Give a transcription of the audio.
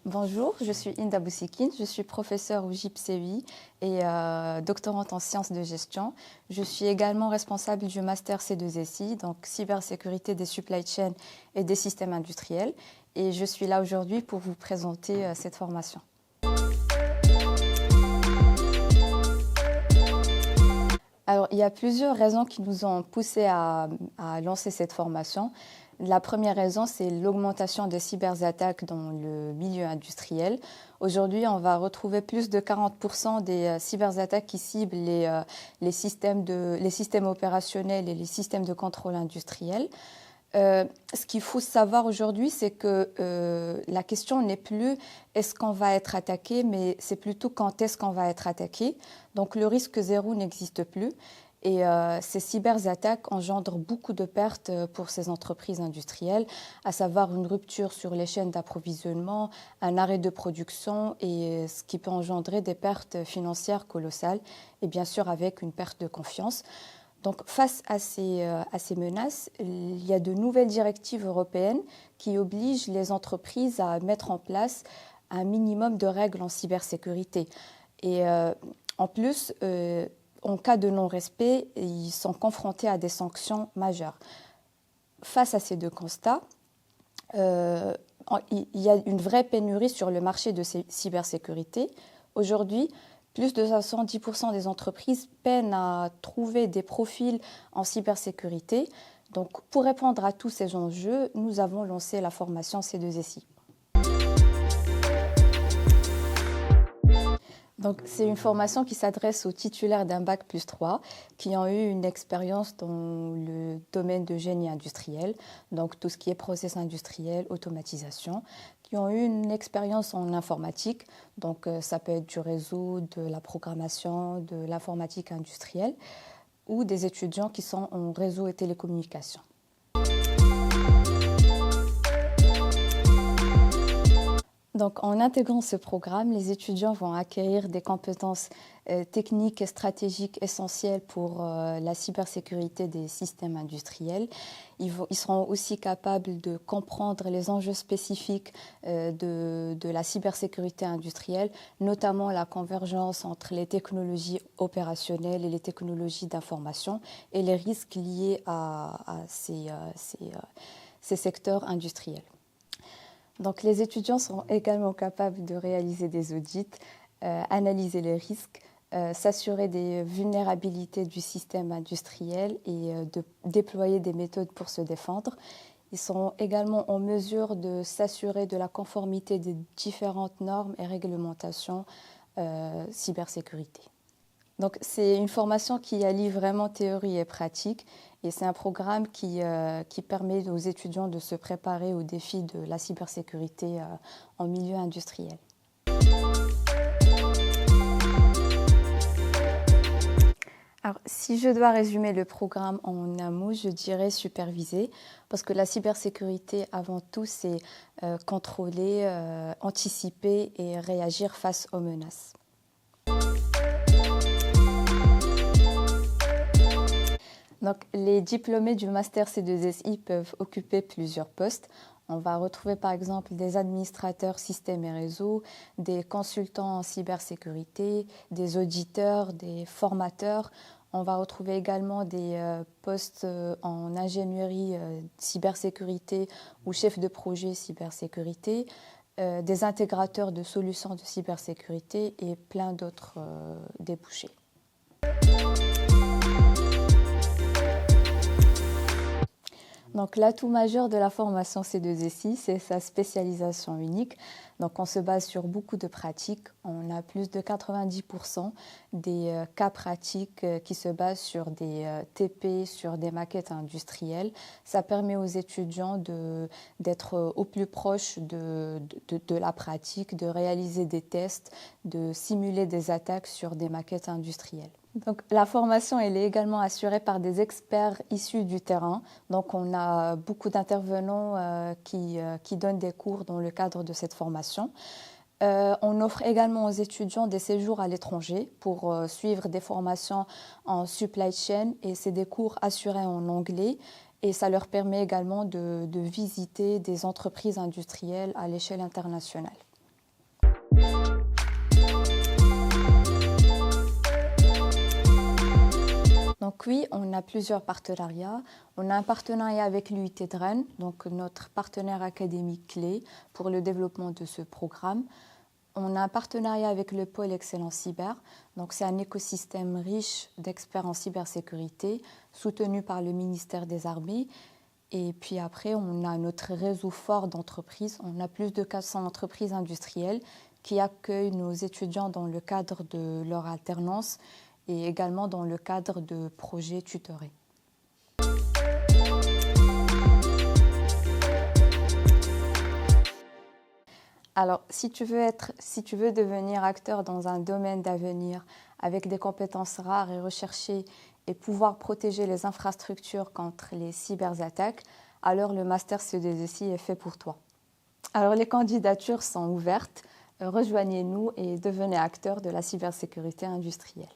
Bonjour, je suis Inda Boussikine, je suis professeure au GIPCEI et doctorante en sciences de gestion. Je suis également responsable du master C2SI, donc cybersécurité des supply chains et des systèmes industriels. Et je suis là aujourd'hui pour vous présenter cette formation. Alors, il y a plusieurs raisons qui nous ont poussé à lancer cette formation. La première raison, c'est l'augmentation des cyberattaques dans le milieu industriel. Aujourd'hui, on va retrouver plus de 40% des cyberattaques qui ciblent les systèmes opérationnels et les systèmes de contrôle industriel. Ce qu'il faut savoir aujourd'hui, c'est que la question n'est plus est-ce qu'on va être attaqué, mais c'est plutôt quand est-ce qu'on va être attaqué. Donc le risque zéro n'existe plus. Et ces cyberattaques engendrent beaucoup de pertes pour ces entreprises industrielles, à savoir une rupture sur les chaînes d'approvisionnement, un arrêt de production, et ce qui peut engendrer des pertes financières colossales, et bien sûr avec une perte de confiance. Donc, face à ces menaces, il y a de nouvelles directives européennes qui obligent les entreprises à mettre en place un minimum de règles en cybersécurité. Et en plus, en cas de non-respect, ils sont confrontés à des sanctions majeures. Face à ces deux constats, il y a une vraie pénurie sur le marché de cybersécurité. Aujourd'hui, plus de 70% des entreprises peinent à trouver des profils en cybersécurité. Donc, pour répondre à tous ces enjeux, nous avons lancé la formation C2SI. Donc, c'est une formation qui s'adresse aux titulaires d'un bac+3 qui ont eu une expérience dans le domaine de génie industriel, donc tout ce qui est process industriel, automatisation, qui ont eu une expérience en informatique, donc ça peut être du réseau, de la programmation, de l'informatique industrielle, ou des étudiants qui sont en réseau et télécommunications. Donc, en intégrant ce programme, les étudiants vont acquérir des compétences techniques et stratégiques essentielles pour la cybersécurité des systèmes industriels. Ils seront aussi capables de comprendre les enjeux spécifiques de la cybersécurité industrielle, notamment la convergence entre les technologies opérationnelles et les technologies d'information et les risques liés à ces secteurs industriels. Donc, les étudiants seront également capables de réaliser des audits, analyser les risques, s'assurer des vulnérabilités du système industriel et de déployer des méthodes pour se défendre. Ils seront également en mesure de s'assurer de la conformité des différentes normes et réglementations cybersécurité. Donc, c'est une formation qui allie vraiment théorie et pratique, et c'est un programme qui permet aux étudiants de se préparer aux défis de la cybersécurité en milieu industriel. Alors, si je dois résumer le programme en un mot, je dirais superviser, parce que la cybersécurité, avant tout, c'est contrôler, anticiper et réagir face aux menaces. Donc, les diplômés du master C2SI peuvent occuper plusieurs postes. On va retrouver par exemple des administrateurs systèmes et réseaux, des consultants en cybersécurité, des auditeurs, des formateurs. On va retrouver également des postes en ingénierie cybersécurité ou chef de projet cybersécurité, des intégrateurs de solutions de cybersécurité et plein d'autres débouchés. Donc, l'atout majeur de la formation C2SI, c'est sa spécialisation unique. Donc, on se base sur beaucoup de pratiques. On a plus de 90% des cas pratiques qui se basent sur des TP, sur des maquettes industrielles. Ça permet aux étudiants d'être au plus proche de la pratique, de réaliser des tests, de simuler des attaques sur des maquettes industrielles. Donc, la formation elle est également assurée par des experts issus du terrain. Donc, on a beaucoup d'intervenants qui donnent des cours dans le cadre de cette formation. On offre également aux étudiants des séjours à l'étranger pour suivre des formations en supply chain, et c'est des cours assurés en anglais. Et ça leur permet également de visiter des entreprises industrielles à l'échelle internationale. Donc oui, on a plusieurs partenariats. On a un partenariat avec l'UIT de Rennes, donc notre partenaire académique clé pour le développement de ce programme. On a un partenariat avec le pôle Excellence Cyber, donc c'est un écosystème riche d'experts en cybersécurité soutenu par le ministère des Armées. Et puis après, on a notre réseau fort d'entreprises. On a plus de 400 entreprises industrielles qui accueillent nos étudiants dans le cadre de leur alternance et également dans le cadre de projets tutorés. Alors, si tu veux devenir acteur dans un domaine d'avenir avec des compétences rares et recherchées et pouvoir protéger les infrastructures contre les cyberattaques, alors le Master CE2SI est fait pour toi. Alors, les candidatures sont ouvertes. Rejoignez-nous et devenez acteur de la cybersécurité industrielle.